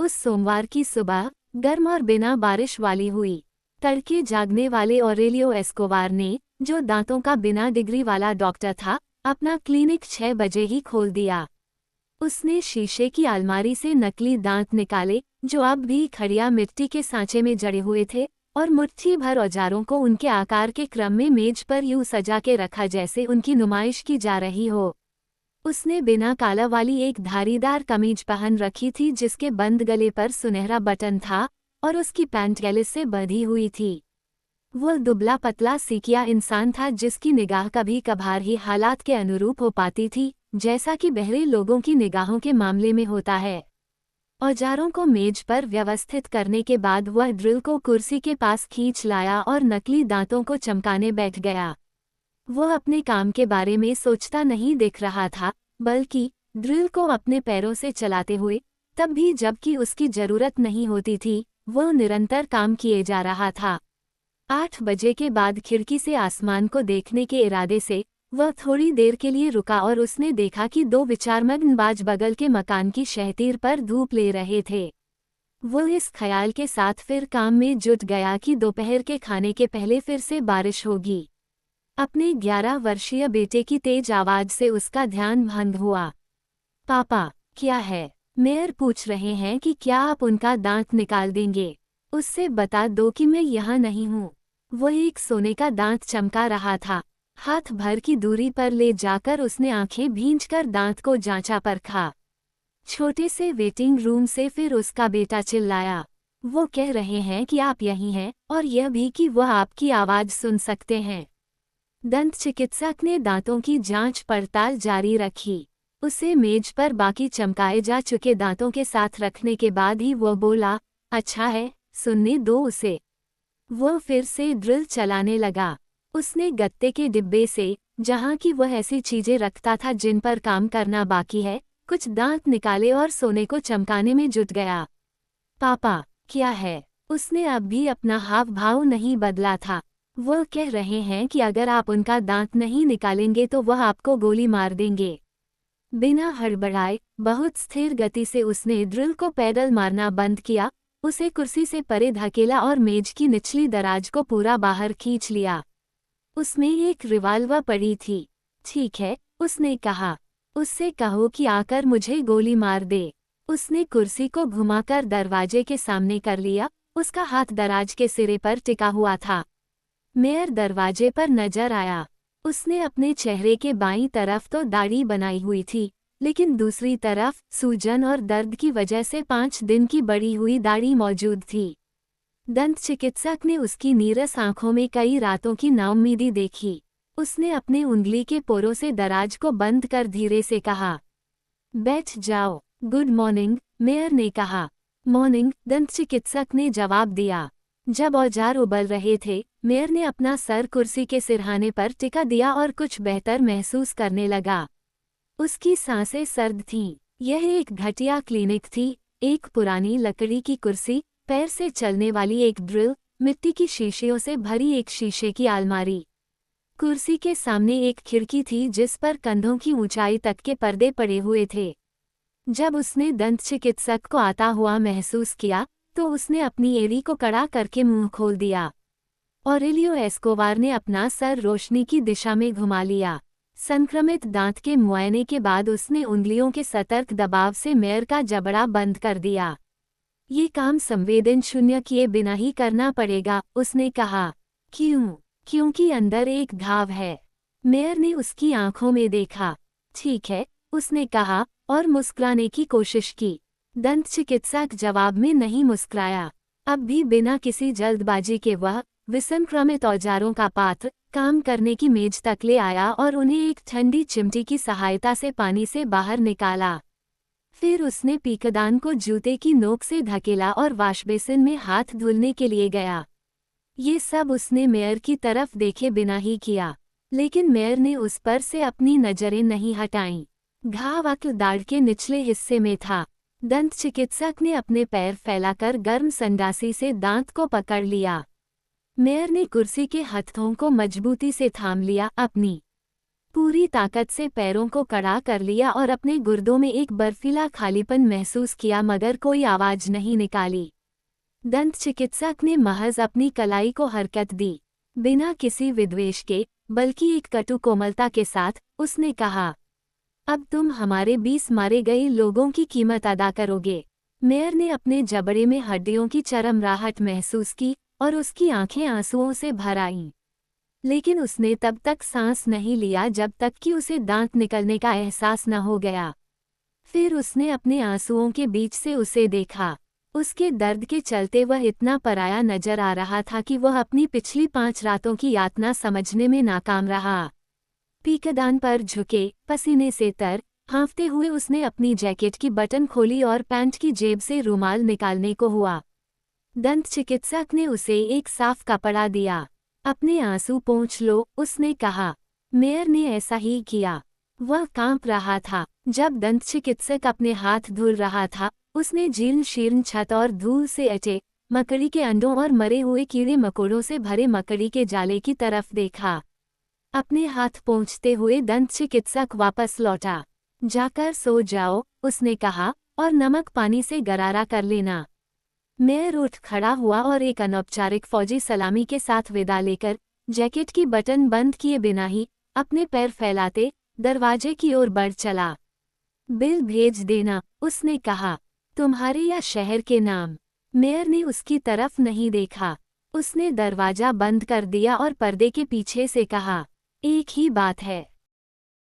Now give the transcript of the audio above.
उस सोमवार की सुबह गर्म और बिना बारिश वाली हुई। तड़के जागने वाले ऑरेलियो एस्कोबार ने, जो दांतों का बिना डिग्री वाला डॉक्टर था, अपना क्लिनिक 6 बजे ही खोल दिया। उसने शीशे की अलमारी से नकली दांत निकाले, जो अब भी खड़िया मिट्टी के सांचे में जड़े हुए थे, और मुट्ठी भर औजारों को उनके आकार के क्रम में मेज पर यूं सजा के रखा जैसे उनकी नुमाइश की जा रही हो। उसने बिना काला वाली एक धारीदार कमीज पहन रखी थी जिसके बंद गले पर सुनहरा बटन था, और उसकी पैंट गैलिस से बंधी हुई थी। वो दुबला पतला सिकिया इंसान था जिसकी निगाह कभी कभार ही हालात के अनुरूप हो पाती थी, जैसा कि बहरे लोगों की निगाहों के मामले में होता है। औजारों को मेज पर व्यवस्थित करने के बाद वह ड्रिल को कुर्सी के पास खींच लाया और नकली दांतों को चमकाने बैठ गया। वह अपने काम के बारे में सोचता नहीं दिख रहा था, बल्कि ड्रिल को अपने पैरों से चलाते हुए, तब भी जबकि उसकी जरूरत नहीं होती थी, वह निरंतर काम किए जा रहा था। 8 बजे के बाद खिड़की से आसमान को देखने के इरादे से वह थोड़ी देर के लिए रुका और उसने देखा कि 2 विचारमग्न बाज बगल के मकान की शहतीर पर धूप ले रहे थे। वह इस ख्याल के साथ फिर काम में जुट गया कि दोपहर के खाने के पहले फिर से बारिश होगी। अपने 11 वर्षीय बेटे की तेज आवाज से उसका ध्यान भंग हुआ। पापा, क्या है? मेयर पूछ रहे हैं कि क्या आप उनका दांत निकाल देंगे? उससे बता दो कि मैं यहाँ नहीं हूँ। वह एक सोने का दांत चमका रहा था। हाथ भर की दूरी पर ले जाकर उसने आंखें भींचकर दांत को जांचा परखा। छोटे से वेटिंग रूम से फिर उसका बेटा चिल्लाया, वो कह रहे हैं कि आप यहीं हैं, और यह भी कि वह आपकी आवाज सुन सकते हैं। दंत चिकित्सक ने दांतों की जांच पड़ताल जारी रखी। उसे मेज पर बाकी चमकाए जा चुके दांतों के साथ रखने के बाद ही वह बोला, अच्छा है, सुनने दो उसे। वह फिर से ड्रिल चलाने लगा। उसने गत्ते के डिब्बे से, जहां की वह ऐसी चीजें रखता था जिन पर काम करना बाकी है, कुछ दांत निकाले और सोने को चमकाने में जुट गया। पापा, क्या है? उसने अब भी अपना हाव भाव नहीं बदला था। वह कह रहे हैं कि अगर आप उनका दांत नहीं निकालेंगे तो वह आपको गोली मार देंगे। बिना हड़बड़ाए, बहुत स्थिर गति से उसने ड्रिल को पैडल मारना बंद किया, उसे कुर्सी से परे धकेला और मेज की निचली दराज को पूरा बाहर खींच लिया। उसमें एक रिवाल्वर पड़ी थी। ठीक है, उसने कहा, उससे कहो कि आकर मुझे गोली मार दे। उसने कुर्सी को घुमाकर दरवाजे के सामने कर लिया, उसका हाथ दराज के सिरे पर टिका हुआ था। मेयर दरवाजे पर नजर आया। उसने अपने चेहरे के बाईं तरफ तो दाढ़ी बनाई हुई थी, लेकिन दूसरी तरफ सूजन और दर्द की वजह से 5 दिन की बढ़ी हुई दाढ़ी मौजूद थी। दंत चिकित्सक ने उसकी नीरस आंखों में कई रातों की नाउम्मीदी देखी। उसने अपने उंगली के पोरों से दराज को बंद कर धीरे से कहा, बैठ जाओ। गुड मॉर्निंग, मेयर ने कहा। मॉर्निंग, दंत चिकित्सक ने जवाब दिया। जब औजार उबल रहे थे, मेयर ने अपना सर कुर्सी के सिरहाने पर टिका दिया और कुछ बेहतर महसूस करने लगा। उसकी सांसें सर्द थीं। यह एक घटिया क्लिनिक थी, एक पुरानी लकड़ी की कुर्सी, पैर से चलने वाली एक ड्रिल, मिट्टी की शीशियों से भरी एक शीशे की अलमारी। कुर्सी के सामने एक खिड़की थी जिस पर कंधों की ऊंचाई तक के पर्दे पड़े हुए थे। जब उसने दंत चिकित्सक को आता हुआ महसूस किया, तो उसने अपनी एड़ी को कड़ा करके मुंह खोल दिया। ऑरेलियो एस्कोबार ने अपना सर रोशनी की दिशा में घुमा लिया। संक्रमित दांत के मुआयने के बाद उसने उंगलियों के सतर्क दबाव से मेयर का जबड़ा बंद कर दिया। ये काम संवेदन शून्य किए बिना ही करना पड़ेगा, उसने कहा। क्यों? क्योंकि अंदर एक घाव है। मेयर ने उसकी आंखों में देखा। ठीक है, उसने कहा, और मुस्कुराने की कोशिश की। दंत चिकित्सक जवाब में नहीं मुस्कुराया। अब भी बिना किसी जल्दबाजी के वह विसंक्रमित औजारों का पात्र काम करने की मेज तक ले आया और उन्हें एक ठंडी चिमटी की सहायता से पानी से बाहर निकाला। फिर उसने पीकदान को जूते की नोक से धकेला और वाशबेसिन में हाथ धुलने के लिए गया। ये सब उसने मेयर की तरफ देखे बिना ही किया, लेकिन मेयर ने उस पर से अपनी नजरें नहीं हटाईं। घाव अक्ल दाढ़ के निचले हिस्से में था। दंत चिकित्सक ने अपने पैर फैलाकर गर्म संडासी से दांत को पकड़ लिया। मेयर ने कुर्सी के हथों को मजबूती से थाम लिया। अपनी पूरी ताकत से पैरों को कड़ा कर लिया और अपने गुर्दों में एक बर्फीला खालीपन महसूस किया, मगर कोई आवाज नहीं निकाली। दंत चिकित्सक ने महज अपनी कलाई को हरकत दी। बिना किसी विद्वेष के, बल्कि एक कटु कोमलता के साथ, उसने कहा, अब तुम हमारे 20 मारे गए लोगों की कीमत अदा करोगे। मेयर ने अपने जबड़े में हड्डियों की चरमराहट महसूस की और उसकी आंखें आंसुओं से भर आईं। लेकिन उसने तब तक सांस नहीं लिया जब तक कि उसे दांत निकलने का एहसास न हो गया। फिर उसने अपने आंसुओं के बीच से उसे देखा। उसके दर्द के चलते वह इतना पराया नजर आ रहा था कि वह अपनी पिछली 5 रातों की यातना समझने में नाकाम रहा। पीकदान पर झुके, पसीने से तर हाँफते हुए उसने अपनी जैकेट की बटन खोली और पैंट की जेब से रुमाल निकालने को हुआ। दंत चिकित्सक ने उसे एक साफ कपड़ा दिया। अपने आंसू पोंछ लो, उसने कहा। मेयर ने ऐसा ही किया। वह कांप रहा था। जब दंत चिकित्सक अपने हाथ धुल रहा था, उसने जीर्ण शीर्ण छत और धूल से अटे मकड़ी के अंडों और मरे हुए कीड़े मकोड़ों से भरे मकड़ी के जाले की तरफ देखा। अपने हाथ पोंछते हुए दंत चिकित्सक वापस लौटा। जाकर सो जाओ, उसने कहा, और नमक पानी से गरारा कर लेना। मेयर उठ खड़ा हुआ और एक अनौपचारिक फौजी सलामी के साथ विदा लेकर, जैकेट की बटन बंद किए बिना ही, अपने पैर फैलाते, दरवाजे की ओर बढ़ चला। बिल भेज देना, उसने कहा। तुम्हारे या शहर के नाम। मेयर ने उसकी तरफ नहीं देखा। उसने दरवाजा बंद कर दिया और पर्दे के पीछे से कहा, एक ही बात है।